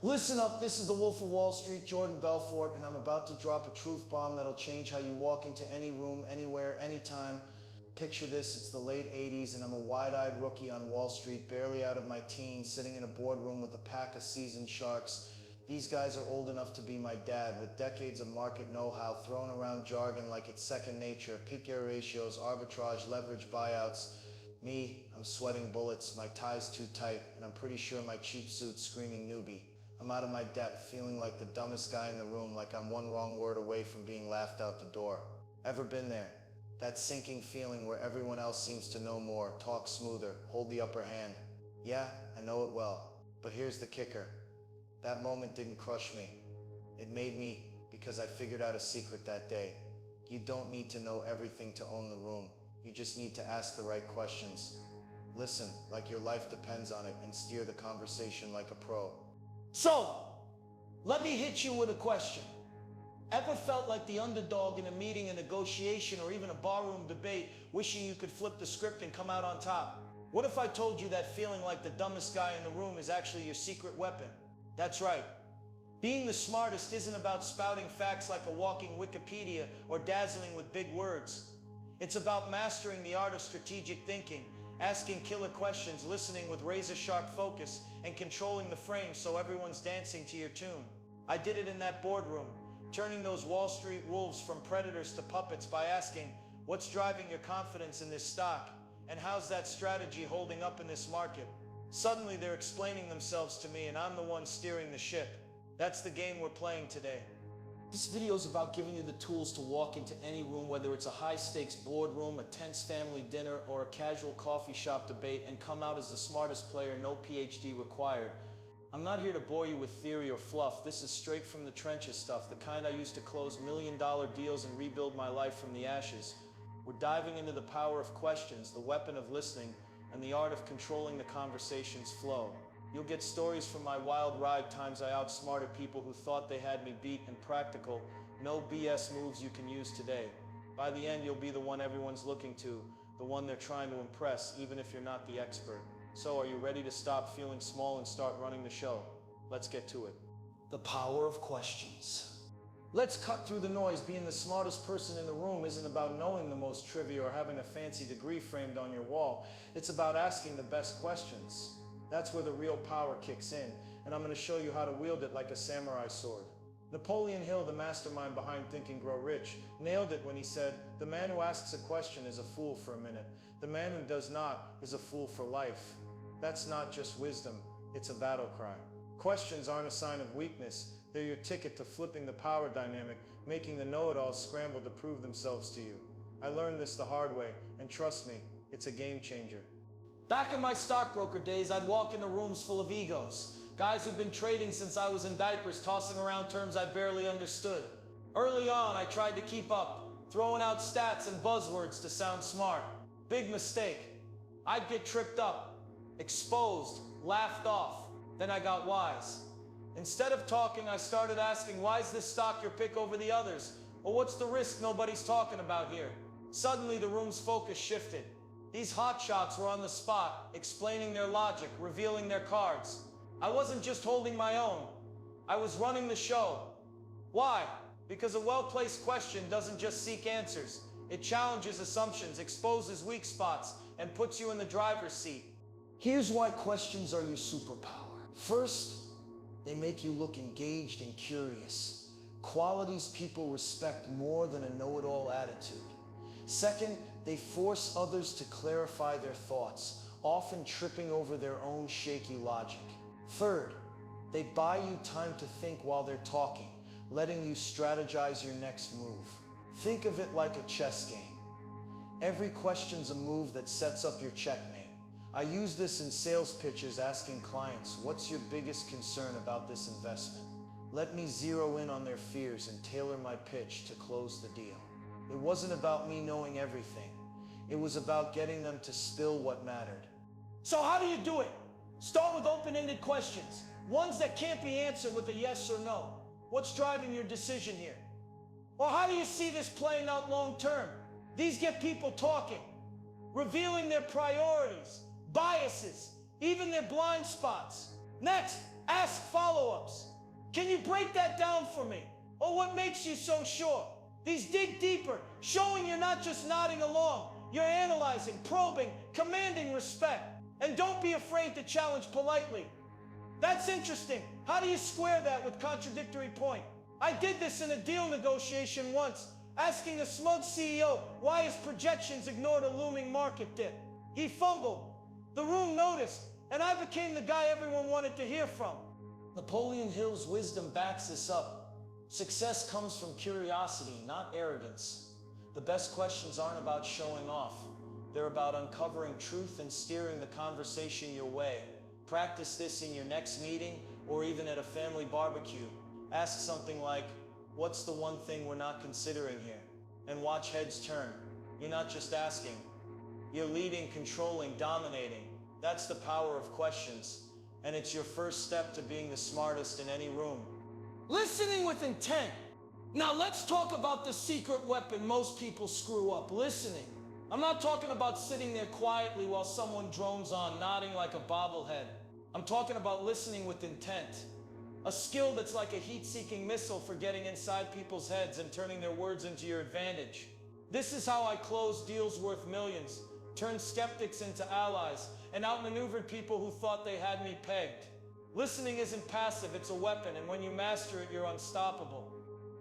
Listen up, this is the Wolf of Wall Street, Jordan Belfort, and I'm about to drop a truth bomb that'll change how you walk into any room, anywhere, anytime. Picture this, it's the late 80s and I'm a wide-eyed rookie on Wall Street, barely out of my teens, sitting in a boardroom with a pack of seasoned sharks. These guys are old enough to be my dad, with decades of market know-how, throwing around jargon like it's second nature, PER ratios, arbitrage, leverage buyouts. Me, I'm sweating bullets, my tie's too tight, and I'm pretty sure my cheap suit's screaming newbie. I'm out of my depth, feeling like the dumbest guy in the room, like I'm one wrong word away from being laughed out the door. Ever been there? That sinking feeling where everyone else seems to know more, talk smoother, hold the upper hand. Yeah, I know it well. But here's the kicker. That moment didn't crush me. It made me, because I figured out a secret that day. You don't need to know everything to own the room. You just need to ask the right questions. Listen like your life depends on it and steer the conversation like a pro. So, let me hit you with a question. Ever felt like the underdog in a meeting, a negotiation, or even a barroom debate, wishing you could flip the script and come out on top? What if I told you that feeling like the dumbest guy in the room is actually your secret weapon? That's right. Being the smartest isn't about spouting facts like a walking Wikipedia or dazzling with big words. It's about mastering the art of strategic thinking, asking killer questions, listening with razor-sharp focus, and controlling the frame so everyone's dancing to your tune. I did it in that boardroom, turning those Wall Street wolves from predators to puppets by asking, what's driving your confidence in this stock? And how's that strategy holding up in this market? Suddenly they're explaining themselves to me and I'm the one steering the ship. That's the game we're playing today. This video is about giving you the tools to walk into any room, whether it's a high-stakes boardroom, a tense family dinner, or a casual coffee shop debate, and come out as the smartest player, no PhD required. I'm not here to bore you with theory or fluff. This is straight from the trenches stuff, the kind I used to close million-dollar deals and rebuild my life from the ashes. We're diving into the power of questions, the weapon of listening, and the art of controlling the conversation's flow. You'll get stories from my wild ride, times I outsmarted people who thought they had me beat, and practical, no BS moves you can use today. By the end, you'll be the one everyone's looking to, the one they're trying to impress, even if you're not the expert. So are you ready to stop feeling small and start running the show? Let's get to it. The power of questions. Let's cut through the noise. Being the smartest person in the room isn't about knowing the most trivia or having a fancy degree framed on your wall. It's about asking the best questions. That's where the real power kicks in, and I'm going to show you how to wield it like a samurai sword. Napoleon Hill, the mastermind behind Think and Grow Rich, nailed it when he said, the man who asks a question is a fool for a minute. The man who does not is a fool for life. That's not just wisdom, it's a battle cry. Questions aren't a sign of weakness. They're your ticket to flipping the power dynamic, making the know-it-alls scramble to prove themselves to you. I learned this the hard way, and trust me, it's a game changer. Back in my stockbroker days, I'd walk into rooms full of egos. Guys who'd been trading since I was in diapers, tossing around terms I barely understood. Early on, I tried to keep up, throwing out stats and buzzwords to sound smart. Big mistake. I'd get tripped up, exposed, laughed off. Then I got wise. Instead of talking, I started asking, why is this stock your pick over the others? Or what's the risk nobody's talking about here? Suddenly, the room's focus shifted. These hotshots were on the spot, explaining their logic, revealing their cards. I wasn't just holding my own. I was running the show. Why? Because a well-placed question doesn't just seek answers. It challenges assumptions, exposes weak spots, and puts you in the driver's seat. Here's why questions are your superpower. First, they make you look engaged and curious. Qualities people respect more than a know-it-all attitude. Second, they force others to clarify their thoughts, often tripping over their own shaky logic. Third, they buy you time to think while they're talking, letting you strategize your next move. Think of it like a chess game. Every question's a move that sets up your checkmate. I use this in sales pitches, asking clients, what's your biggest concern about this investment? Let me zero in on their fears and tailor my pitch to close the deal. It wasn't about me knowing everything. It was about getting them to spill what mattered. So how do you do it? Start with open-ended questions, ones that can't be answered with a yes or no. What's driving your decision here? Or how do you see this playing out long-term? These get people talking, revealing their priorities, biases, even their blind spots. Next, ask follow-ups. Can you break that down for me? Or what makes you so sure? These dig deeper, showing you're not just nodding along. You're analyzing, probing, commanding respect. And don't be afraid to challenge politely. That's interesting. How do you square that with contradictory point? I did this in a deal negotiation once, asking a smug CEO why his projections ignored a looming market dip. He fumbled. The room noticed, and I became the guy everyone wanted to hear from. Napoleon Hill's wisdom backs this up. Success comes from curiosity, not arrogance. The best questions aren't about showing off. They're about uncovering truth and steering the conversation your way. Practice this in your next meeting or even at a family barbecue. Ask something like, what's the one thing we're not considering here? And watch heads turn. You're not just asking. You're leading, controlling, dominating. That's the power of questions. And it's your first step to being the smartest in any room. Listening with intent. Now let's talk about the secret weapon most people screw up, listening. I'm not talking about sitting there quietly while someone drones on, nodding like a bobblehead. I'm talking about listening with intent. A skill that's like a heat-seeking missile for getting inside people's heads and turning their words into your advantage. This is how I closed deals worth millions, turned skeptics into allies, and outmaneuvered people who thought they had me pegged. Listening isn't passive, it's a weapon, and when you master it, you're unstoppable.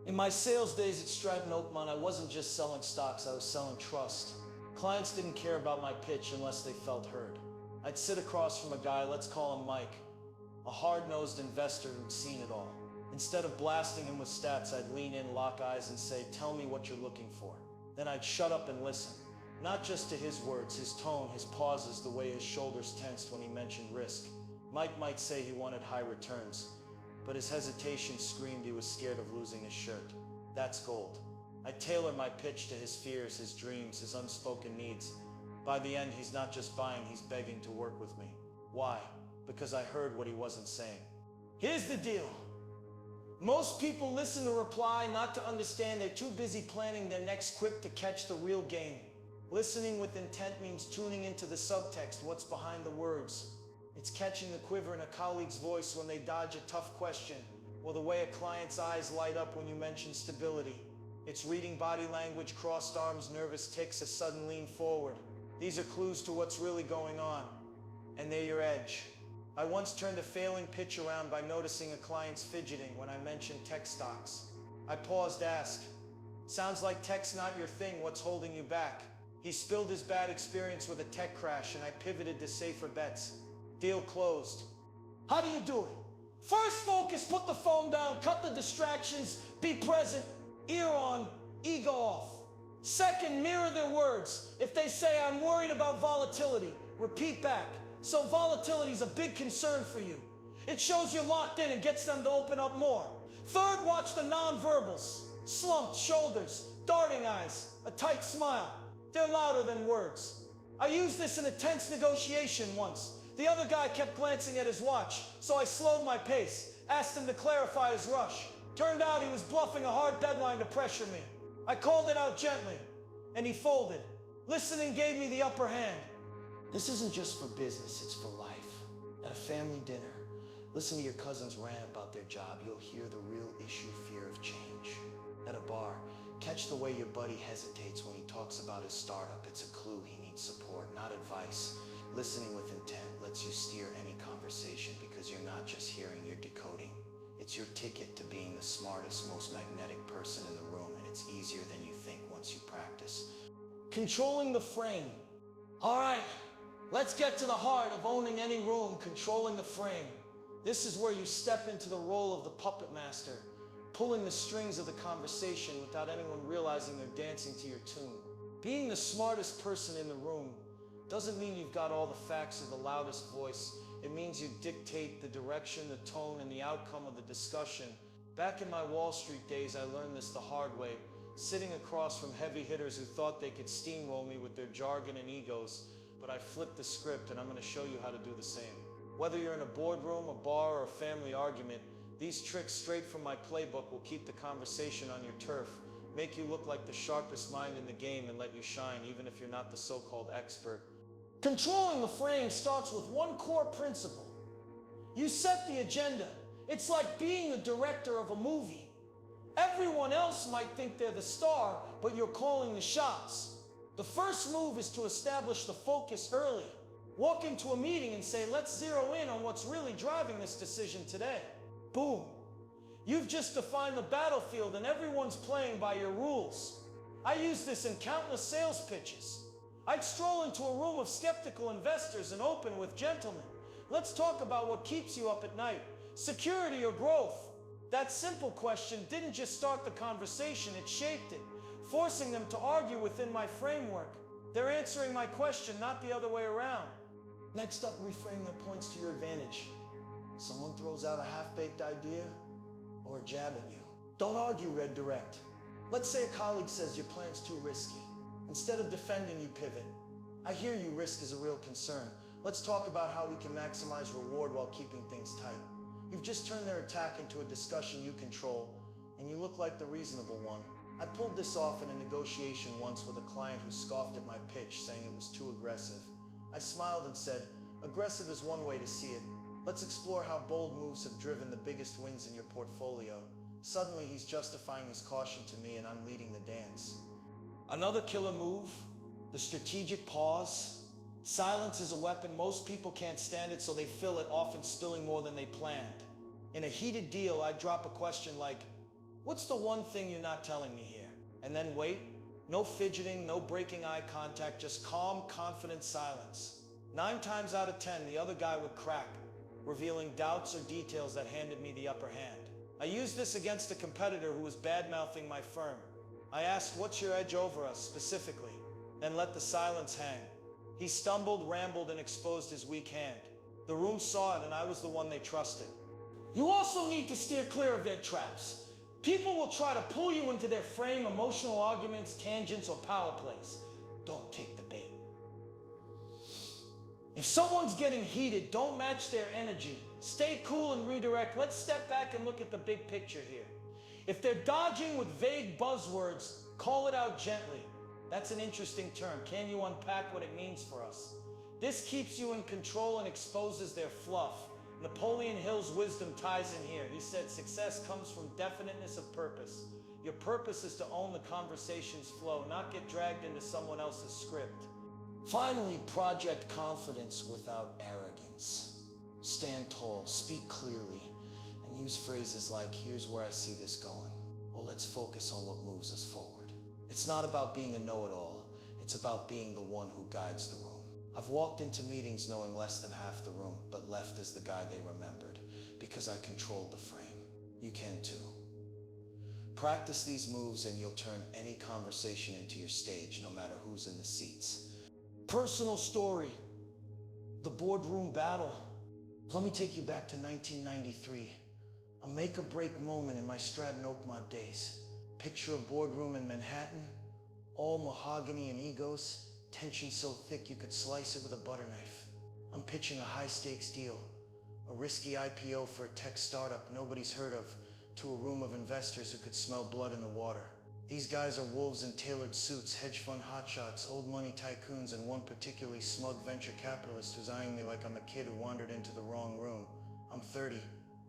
In my sales days at Stratton Oakmont, I wasn't just selling stocks, I was selling trust. Clients didn't care about my pitch unless they felt heard. I'd sit across from a guy, let's call him Mike, a hard-nosed investor who'd seen it all. Instead of blasting him with stats, I'd lean in, lock eyes, and say, tell me what you're looking for. Then I'd shut up and listen. Not just to his words, his tone, his pauses, the way his shoulders tensed when he mentioned risk. Mike might say he wanted high returns, but his hesitation screamed he was scared of losing his shirt. That's gold. I tailor my pitch to his fears, his dreams, his unspoken needs. By the end, he's not just buying, he's begging to work with me. Why? Because I heard what he wasn't saying. Here's the deal. Most people listen to reply not to understand. They're too busy planning their next quip to catch the real game. Listening with intent means tuning into the subtext, what's behind the words. It's catching the quiver in a colleague's voice when they dodge a tough question, or the way a client's eyes light up when you mention stability. It's reading body language, crossed arms, nervous tics, a sudden lean forward. These are clues to what's really going on, and they're your edge. I once turned a failing pitch around by noticing a client's fidgeting when I mentioned tech stocks. I paused to ask, sounds like tech's not your thing, what's holding you back? He spilled his bad experience with a tech crash, and I pivoted to safer bets. Deal closed. How do you do it? First, focus, put the phone down, cut the distractions, be present, ear on, ego off. Second, mirror their words. If they say, I'm worried about volatility, repeat back. So volatility is a big concern for you. It shows you're locked in and gets them to open up more. Third, watch the nonverbals. Slumped shoulders, darting eyes, a tight smile. They're louder than words. I used this in a tense negotiation once. The other guy kept glancing at his watch, so I slowed my pace, asked him to clarify his rush. Turned out he was bluffing a hard deadline to pressure me. I called it out gently, and he folded. Listening gave me the upper hand. This isn't just for business, it's for life. At a family dinner, listen to your cousins rant about their job. You'll hear the real issue, fear of change. At a bar, catch the way your buddy hesitates when he talks about his startup. It's a clue he needs support, not advice. Listening with intent lets you steer any conversation because you're not just hearing, you're decoding. It's your ticket to being the smartest, most magnetic person in the room, and it's easier than you think once you practice. Controlling the frame. All right, let's get to the heart of owning any room, controlling the frame. This is where you step into the role of the puppet master, pulling the strings of the conversation without anyone realizing they're dancing to your tune. Being the smartest person in the room doesn't mean you've got all the facts or the loudest voice. It means you dictate the direction, the tone, and the outcome of the discussion. Back in my Wall Street days, I learned this the hard way, sitting across from heavy hitters who thought they could steamroll me with their jargon and egos. But I flipped the script, and I'm going to show you how to do the same. Whether you're in a boardroom, a bar, or a family argument, these tricks straight from my playbook will keep the conversation on your turf, make you look like the sharpest mind in the game, and let you shine even if you're not the so-called expert. Controlling the frame starts with one core principle. You set the agenda. It's like being the director of a movie. Everyone else might think they're the star, but you're calling the shots. The first move is to establish the focus early. Walk into a meeting and say, let's zero in on what's really driving this decision today. Boom. You've just defined the battlefield and everyone's playing by your rules. I use this in countless sales pitches. I'd stroll into a room of skeptical investors and open with, gentlemen, let's talk about what keeps you up at night, security or growth. That simple question didn't just start the conversation, it shaped it, forcing them to argue within my framework. They're answering my question, not the other way around. Next up, reframe their points to your advantage. Someone throws out a half-baked idea or a jab at you. Don't argue, red direct. Let's say a colleague says your plan's too risky. Instead of defending, you pivot. I hear you, risk is a real concern. Let's talk about how we can maximize reward while keeping things tight. You've just turned their attack into a discussion you control, and you look like the reasonable one. I pulled this off in a negotiation once with a client who scoffed at my pitch, saying it was too aggressive. I smiled and said, aggressive is one way to see it. Let's explore how bold moves have driven the biggest wins in your portfolio. Suddenly, he's justifying his caution to me, and I'm leading the dance. Another killer move, the strategic pause. Silence is a weapon. Most people can't stand it, so they fill it, often spilling more than they planned. In a heated deal, I'd drop a question like, what's the one thing you're not telling me here? And then wait. No fidgeting, no breaking eye contact, just calm, confident silence. 9 times out of 10, the other guy would crack, revealing doubts or details that handed me the upper hand. I used this against a competitor who was bad-mouthing my firm. I asked, what's your edge over us specifically? Then let the silence hang. He stumbled, rambled, and exposed his weak hand. The room saw it, and I was the one they trusted. You also need to steer clear of their traps. People will try to pull you into their frame, emotional arguments, tangents, or power plays. Don't take the bait. If someone's getting heated, don't match their energy. Stay cool and redirect. Let's step back and look at the big picture here. If they're dodging with vague buzzwords, call it out gently. That's an interesting term. Can you unpack what it means for us? This keeps you in control and exposes their fluff. Napoleon Hill's wisdom ties in here. He said, success comes from definiteness of purpose. Your purpose is to own the conversation's flow, not get dragged into someone else's script. Finally, project confidence without arrogance. Stand tall, speak clearly, and use phrases like, here's where I see this going, or let's focus on what moves us forward. It's not about being a know-it-all. It's about being the one who guides the room. I've walked into meetings knowing less than half the room, but left as the guy they remembered, because I controlled the frame. You can too. Practice these moves and you'll turn any conversation into your stage, no matter who's in the seats. Personal story, the boardroom battle. Let me take you back to 1993, a make-or-break moment in my Stratton Oakmont days. Picture a boardroom in Manhattan, all mahogany and egos, tension so thick you could slice it with a butter knife. I'm pitching a high-stakes deal, a risky IPO for a tech startup nobody's heard of, to a room of investors who could smell blood in the water. These guys are wolves in tailored suits, hedge fund hotshots, old money tycoons, and one particularly smug venture capitalist who's eyeing me like I'm a kid who wandered into the wrong room. I'm 30,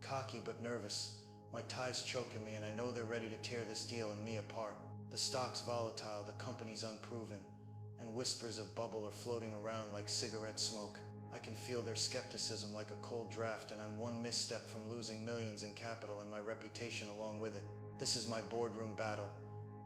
cocky but nervous. My tie's choking me, and I know they're ready to tear this deal and me apart. The stock's volatile, the company's unproven, and whispers of bubble are floating around like cigarette smoke. I can feel their skepticism like a cold draft, and I'm one misstep from losing millions in capital and my reputation along with it. This is my boardroom battle,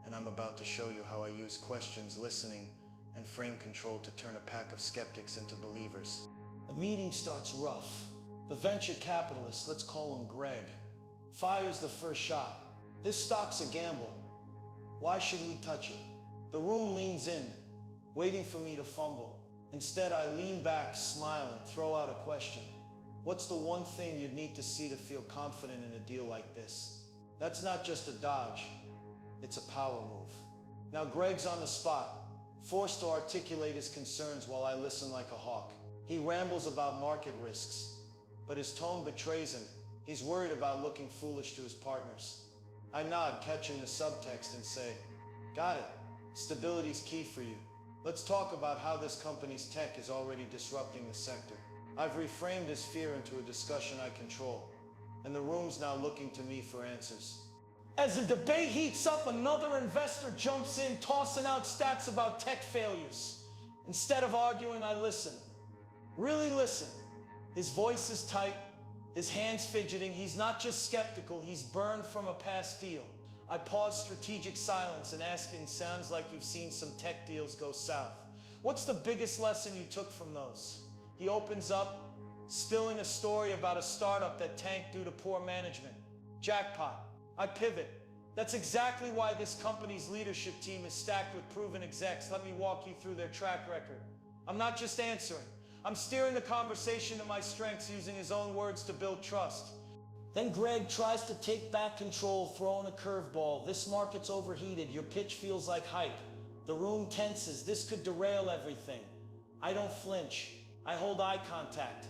and I'm about to show you how I use questions, listening, and frame control to turn a pack of skeptics into believers. The meeting starts rough. The venture capitalist, let's call him Greg, fires the first shot. This stock's a gamble. Why should we touch it? The room leans in, waiting for me to fumble. Instead, I lean back, smile, and throw out a question. What's the one thing you'd need to see to feel confident in a deal like this? That's not just a dodge, it's a power move. Now Greg's on the spot, forced to articulate his concerns while I listen like a hawk. He rambles about market risks, but his tone betrays him. He's worried about looking foolish to his partners. I nod, catching the subtext, and say, got it. Stability's key for you. Let's talk about how this company's tech is already disrupting the sector. I've reframed his fear into a discussion I control, and the room's now looking to me for answers. As the debate heats up, another investor jumps in, tossing out stats about tech failures. Instead of arguing, I listen. Really listen. His voice is tight, his hands fidgeting. He's not just skeptical, he's burned from a past deal. I pause strategic silence and ask in sounds like you've seen some tech deals go south. What's the biggest lesson you took from those? He opens up, spilling a story about a startup that tanked due to poor management. Jackpot. I pivot. That's exactly why this company's leadership team is stacked with proven execs. Let me walk you through their track record. I'm not just answering. I'm steering the conversation to my strengths, using his own words to build trust. Then Greg tries to take back control, throwing a curveball. This market's overheated. Your pitch feels like hype. The room tenses. This could derail everything. I don't flinch. I hold eye contact.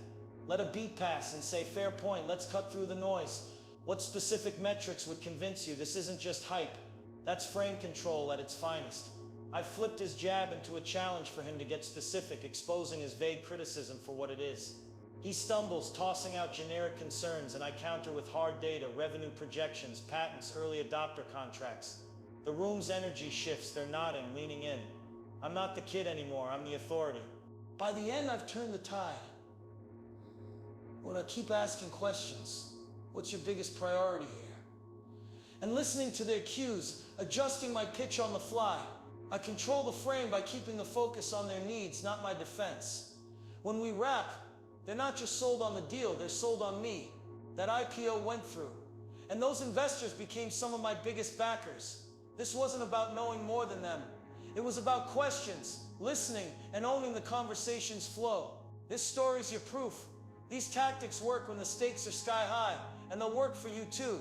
Let a beat pass and say, fair point, let's cut through the noise. What specific metrics would convince you this isn't just hype? That's frame control at its finest. I flipped his jab into a challenge for him to get specific, exposing his vague criticism for what it is. He stumbles, tossing out generic concerns, and I counter with hard data, revenue projections, patents, early adopter contracts. The room's energy shifts. They're nodding, leaning in. I'm not the kid anymore, I'm the authority. By the end, I've turned the tide. When I keep asking questions, what's your biggest priority here? And listening to their cues, adjusting my pitch on the fly. I control the frame by keeping the focus on their needs, not my defense. When we wrap, they're not just sold on the deal, they're sold on me. That IPO went through. And those investors became some of my biggest backers. This wasn't about knowing more than them. It was about questions, listening, and owning the conversation's flow. This story's your proof. These tactics work when the stakes are sky high, and they'll work for you too.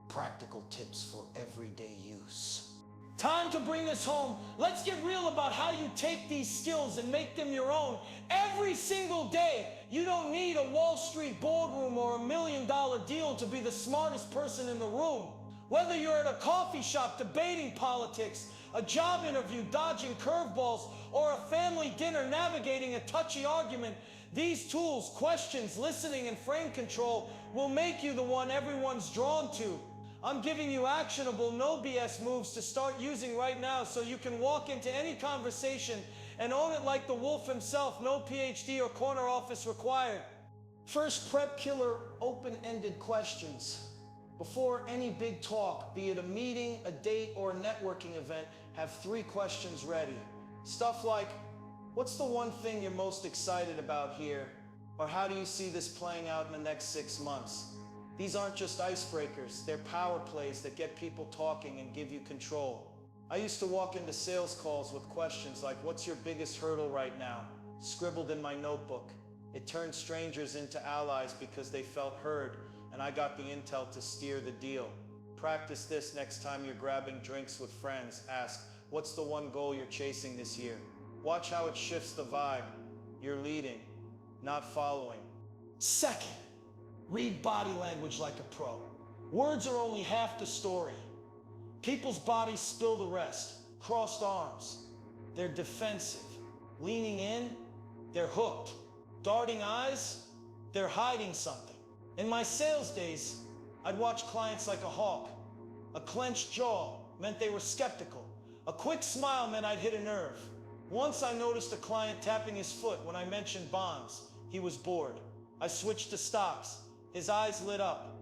Practical tips for everyday use. Time to bring this home. Let's get real about how you take these skills and make them your own every single day. You don't need a Wall Street boardroom or $1 million deal to be the smartest person in the room. Whether you're at a coffee shop debating politics, a job interview dodging curveballs, or a family dinner navigating a touchy argument, these tools, questions, listening, and frame control will make you the one everyone's drawn to. I'm giving you actionable, no BS moves to start using right now so you can walk into any conversation and own it like the wolf himself, no PhD or corner office required. First, prep killer open-ended questions. Before any big talk, be it a meeting, a date, or a networking event, have 3 questions ready. Stuff like, what's the one thing you're most excited about here? Or how do you see this playing out in the next 6 months? These aren't just icebreakers, they're power plays that get people talking and give you control. I used to walk into sales calls with questions like, what's your biggest hurdle right now? Scribbled in my notebook. It turned strangers into allies because they felt heard, and I got the intel to steer the deal. Practice this next time you're grabbing drinks with friends. Ask, what's the one goal you're chasing this year? Watch how it shifts the vibe. You're leading, not following. Second, read body language like a pro. Words are only half the story. People's bodies spill the rest. Crossed arms. They're defensive. Leaning in, they're hooked. Darting eyes, they're hiding something. In my sales days, I'd watch clients like a hawk. A clenched jaw meant they were skeptical. A quick smile meant I'd hit a nerve. Once I noticed a client tapping his foot when I mentioned bonds. He was bored. I switched to stocks. His eyes lit up,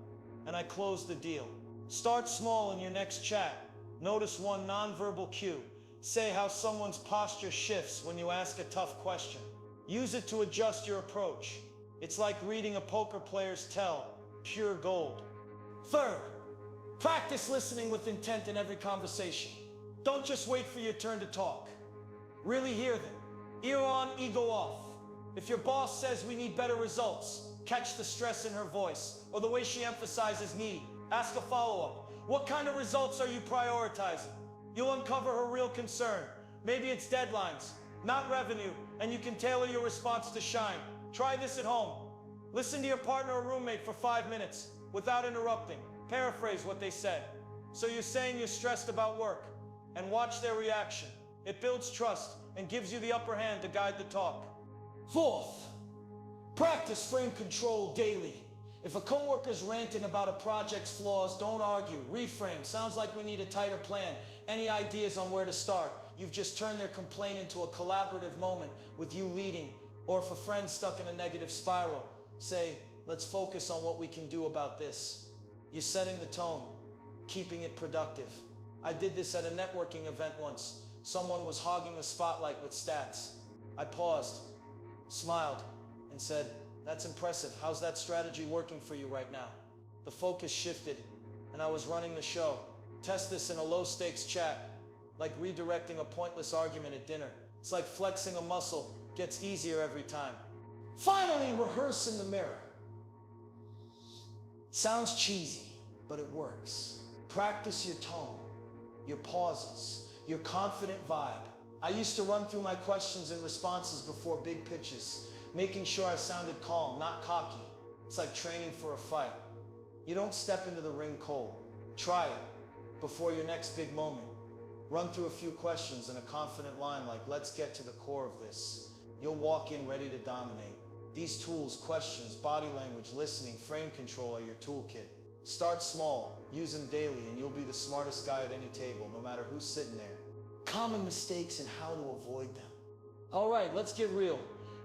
and I closed the deal. Start small in your next chat. Notice one nonverbal cue. Say how someone's posture shifts when you ask a tough question. Use it to adjust your approach. It's like reading a poker player's tell, pure gold. Third, practice listening with intent in every conversation. Don't just wait for your turn to talk. Really hear them. Ear on, ego off. If your boss says we need better results, catch the stress in her voice or the way she emphasizes need. Ask a follow-up. What kind of results are you prioritizing? You'll uncover her real concern. Maybe it's deadlines, not revenue, and you can tailor your response to shine. Try this at home. Listen to your partner or roommate for 5 minutes without interrupting. Paraphrase what they said. So you're saying you're stressed about work, and watch their reaction. It builds trust and gives you the upper hand to guide the talk. Fourth, Practice frame control daily. If a coworker's ranting about a project's flaws, don't argue. Reframe. Sounds like we need a tighter plan. Any ideas on where to start? You've just turned their complaint into a collaborative moment with you leading. Or if a friend's stuck in a negative spiral, say, let's focus on what we can do about this. You're setting the tone, keeping it productive. I did this at a networking event once. Someone was hogging the spotlight with stats. I paused, smiled, and said, that's impressive. How's that strategy working for you right now? The focus shifted, and I was running the show. Test this in a low-stakes chat, like redirecting a pointless argument at dinner. It's like flexing a muscle, gets easier every time. Finally, rehearse in the mirror. Sounds cheesy, but it works. Practice your tone, your pauses, your confident vibe. I used to run through my questions and responses before big pitches, making sure I sounded calm, not cocky. It's like training for a fight. You don't step into the ring cold. Try it before your next big moment. Run through a few questions in a confident line like, let's get to the core of this. You'll walk in ready to dominate. These tools, questions, body language, listening, frame control are your toolkit. Start small, use them daily, and you'll be the smartest guy at any table, no matter who's sitting there. Common mistakes and how to avoid them. All right, let's get real.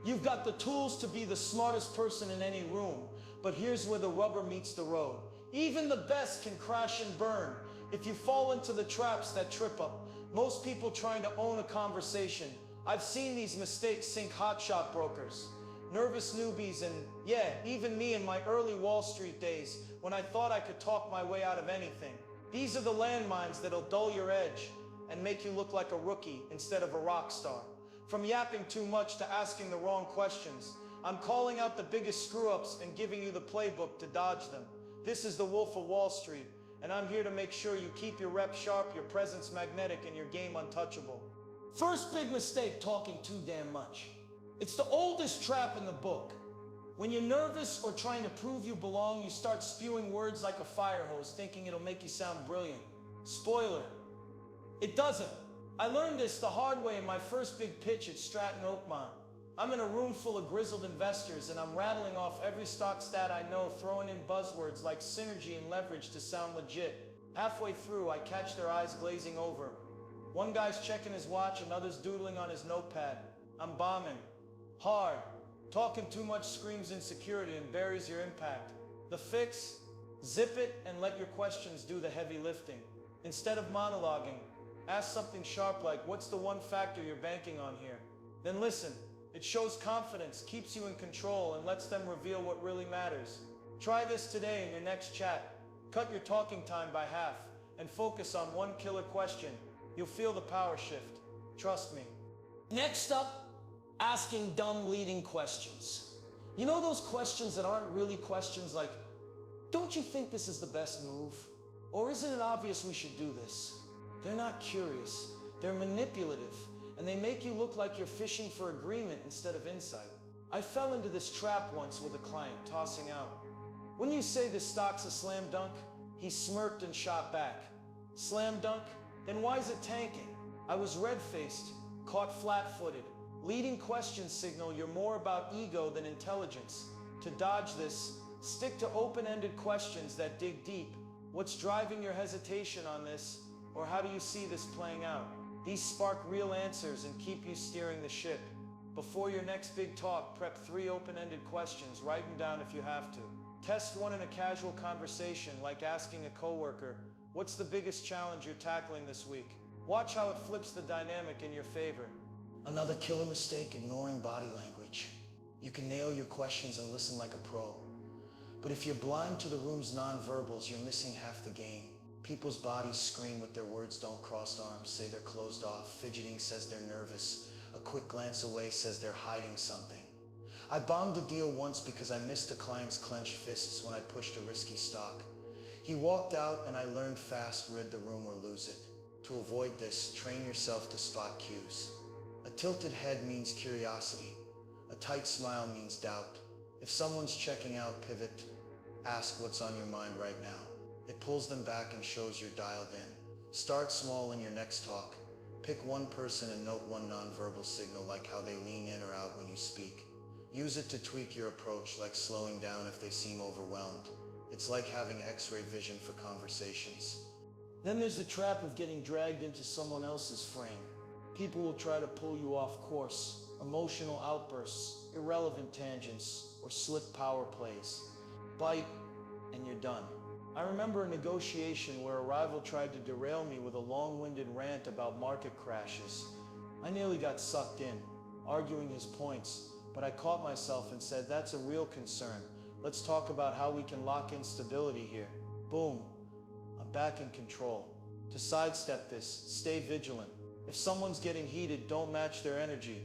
You've got the tools to be the smartest person in any room, but here's where the rubber meets the road. Even the best can crash and burn if you fall into the traps that trip up. Most people trying to own a conversation. I've seen these mistakes sink hotshot brokers, nervous newbies, and yeah, even me in my early Wall Street days when I thought I could talk my way out of anything. These are the landmines that'll dull your edge and make you look like a rookie instead of a rock star. From yapping too much to asking the wrong questions, I'm calling out the biggest screw-ups and giving you the playbook to dodge them. This is the Wolf of Wall Street, and I'm here to make sure you keep your rep sharp, your presence magnetic, and your game untouchable. First big mistake, talking too damn much. It's the oldest trap in the book. When you're nervous or trying to prove you belong, you start spewing words like a fire hose, thinking it'll make you sound brilliant. Spoiler, it doesn't. I learned this the hard way in my first big pitch at Stratton Oakmont. I'm in a room full of grizzled investors and I'm rattling off every stock stat I know, throwing in buzzwords like synergy and leverage to sound legit. Halfway through, I catch their eyes glazing over. One guy's checking his watch, another's doodling on his notepad. I'm bombing. Hard. Talking too much screams insecurity and buries your impact. The fix? Zip it and let your questions do the heavy lifting. Instead of monologuing, ask something sharp like, what's the one factor you're banking on here? Then listen. It shows confidence, keeps you in control, and lets them reveal what really matters. Try this today in your next chat. Cut your talking time by half and focus on one killer question. You'll feel the power shift. Trust me. Next up, asking dumb leading questions. You know those questions that aren't really questions like, don't you think this is the best move? Or isn't it obvious we should do this? They're not curious. They're manipulative. And they make you look like you're fishing for agreement instead of insight. I fell into this trap once with a client, tossing out, "Wouldn't you say this stock's a slam dunk?" He smirked and shot back. "Slam dunk? Then why is it tanking?" I was red-faced, caught flat-footed. Leading questions signal you're more about ego than intelligence. To dodge this, stick to open-ended questions that dig deep. What's driving your hesitation on this? Or how do you see this playing out? These spark real answers and keep you steering the ship. Before your next big talk, prep 3 open-ended questions. Write them down if you have to. Test one in a casual conversation, like asking a coworker, "What's the biggest challenge you're tackling this week?" Watch how it flips the dynamic in your favor. Another killer mistake, ignoring body language. You can nail your questions and listen like a pro. But if you're blind to the room's nonverbals, you're missing half the game. People's bodies scream with their words don't cross arms, say they're closed off. Fidgeting says they're nervous. A quick glance away says they're hiding something. I bombed a deal once because I missed a client's clenched fists when I pushed a risky stock. He walked out and I learned fast, read the room or lose it. To avoid this, train yourself to spot cues. A tilted head means curiosity. A tight smile means doubt. If someone's checking out, pivot. Ask what's on your mind right now. It pulls them back and shows you're dialed in. Start small in your next talk. Pick one person and note one nonverbal signal, like how they lean in or out when you speak. Use it to tweak your approach, like slowing down if they seem overwhelmed. It's like having X-ray vision for conversations. Then there's the trap of getting dragged into someone else's frame. People will try to pull you off course. Emotional outbursts, irrelevant tangents, or slick power plays. Bite, and you're done. I remember a negotiation where a rival tried to derail me with a long-winded rant about market crashes. I nearly got sucked in, arguing his points, but I caught myself and said, that's a real concern. Let's talk about how we can lock in stability here. Boom, I'm back in control. To sidestep this, stay vigilant. If someone's getting heated, don't match their energy.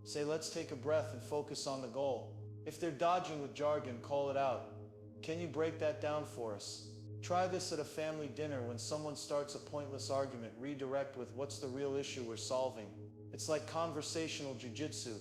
Say, let's take a breath and focus on the goal. If they're dodging with jargon, call it out. Can you break that down for us? Try this at a family dinner. When someone starts a pointless argument, redirect with, what's the real issue we're solving? It's like conversational jiu-jitsu.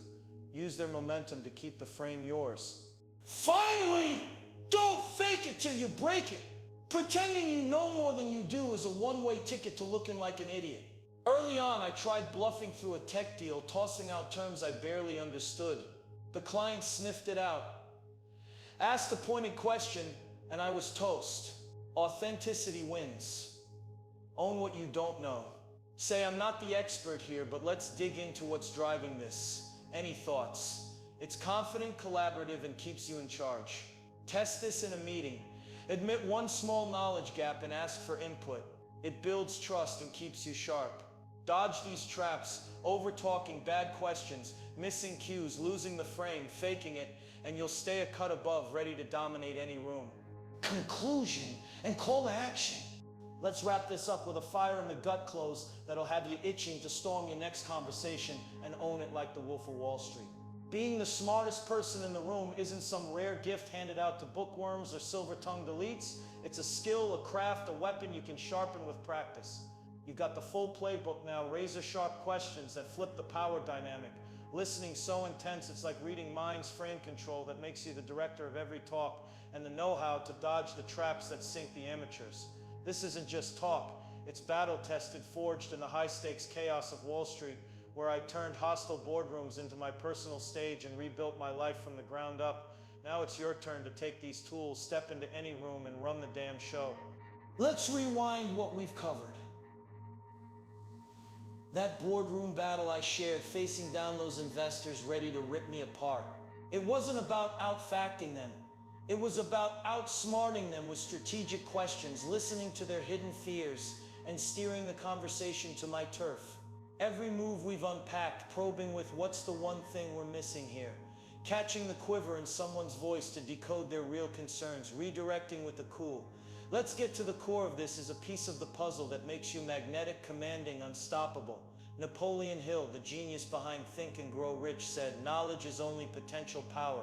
Use their momentum to keep the frame yours. Finally! Don't fake it till you break it. Pretending you know more than you do is a one-way ticket to looking like an idiot. Early on, I tried bluffing through a tech deal, tossing out terms I barely understood. The client sniffed it out, asked a pointed question, and I was toast. Authenticity wins. Own what you don't know. Say, I'm not the expert here, but let's dig into what's driving this. Any thoughts? It's confident, collaborative, and keeps you in charge. Test this in a meeting. Admit one small knowledge gap and ask for input. It builds trust and keeps you sharp. Dodge these traps, over-talking, bad questions, missing cues, losing the frame, faking it, and you'll stay a cut above, ready to dominate any room. Conclusion and call to action. Let's wrap this up with a fire-in-the-gut close that'll have you itching to storm your next conversation and own it like the Wolf of Wall Street. Being the smartest person in the room isn't some rare gift handed out to bookworms or silver-tongued elites. It's a skill, a craft, a weapon you can sharpen with practice. You've got the full playbook now, razor-sharp questions that flip the power dynamic. Listening so intense it's like reading minds, frame control that makes you the director of every talk, and the know-how to dodge the traps that sink the amateurs. This isn't just talk, it's battle-tested, forged in the high-stakes chaos of Wall Street, where I turned hostile boardrooms into my personal stage and rebuilt my life from the ground up. Now it's your turn to take these tools, step into any room, and run the damn show. Let's rewind what we've covered. That boardroom battle I shared, facing down those investors ready to rip me apart. It wasn't about outfacting them. It was about outsmarting them with strategic questions, listening to their hidden fears, and steering the conversation to my turf. Every move we've unpacked, probing with what's the one thing we're missing here, catching the quiver in someone's voice to decode their real concerns, redirecting with the cool. Let's get to the core of this is a piece of the puzzle that makes you magnetic, commanding, unstoppable. Napoleon Hill, the genius behind Think and Grow Rich, said, knowledge is only potential power.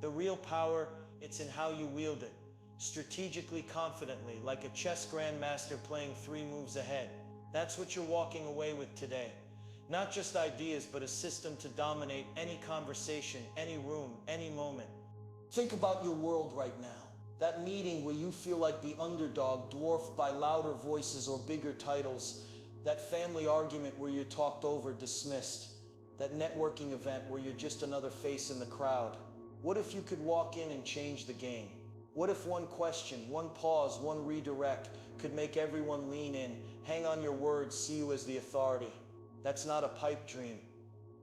The real power, it's in how you wield it. Strategically, confidently, like a chess grandmaster playing 3 moves ahead. That's what you're walking away with today. Not just ideas, but a system to dominate any conversation, any room, any moment. Think about your world right now. That meeting where you feel like the underdog, dwarfed by louder voices or bigger titles. That family argument where you're talked over, dismissed. That networking event where you're just another face in the crowd. What if you could walk in and change the game? What if one question, one pause, one redirect could make everyone lean in, hang on your words, see you as the authority? That's not a pipe dream.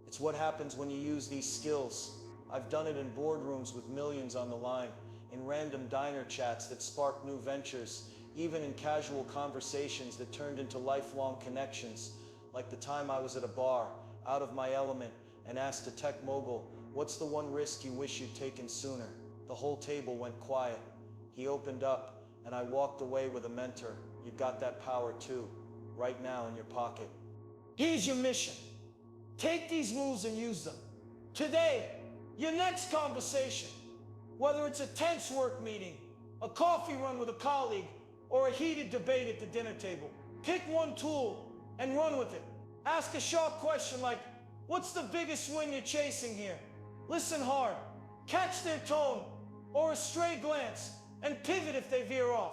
It's what happens when you use these skills. I've done it in boardrooms with millions on the line, in random diner chats that sparked new ventures, even in casual conversations that turned into lifelong connections, like the time I was at a bar, out of my element, and asked a tech mogul, what's the one risk you wish you'd taken sooner? The whole table went quiet. He opened up, and I walked away with a mentor. You've got that power too, right now in your pocket. Here's your mission. Take these moves and use them. Today, your next conversation, whether it's a tense work meeting, a coffee run with a colleague, or a heated debate at the dinner table, pick one tool and run with it. Ask a sharp question like, what's the biggest win you're chasing here? Listen hard, catch their tone, or a stray glance, and pivot if they veer off.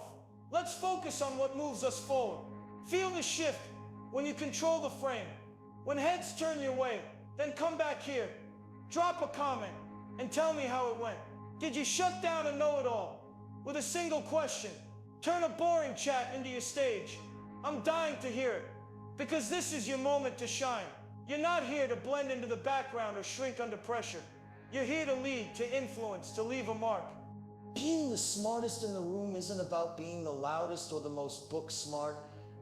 Let's focus on what moves us forward. Feel the shift when you control the frame. When heads turn your way, then come back here. Drop a comment, and tell me how it went. Did you shut down a know-it-all with a single question? Turn a boring chat into your stage. I'm dying to hear it, because this is your moment to shine. You're not here to blend into the background or shrink under pressure. You're here to lead, to influence, to leave a mark. Being the smartest in the room isn't about being the loudest or the most book smart.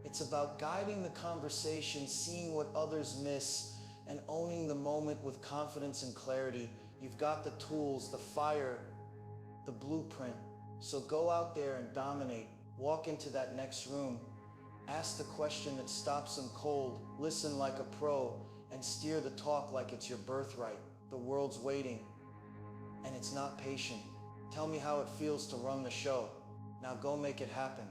It's about guiding the conversation, seeing what others miss, and owning the moment with confidence and clarity. You've got the tools, the fire, the blueprint. So go out there and dominate. Walk into that next room. Ask the question that stops them cold. Listen like a pro and steer the talk like it's your birthright. The world's waiting, and it's not patient. Tell me how it feels to run the show. Now go make it happen.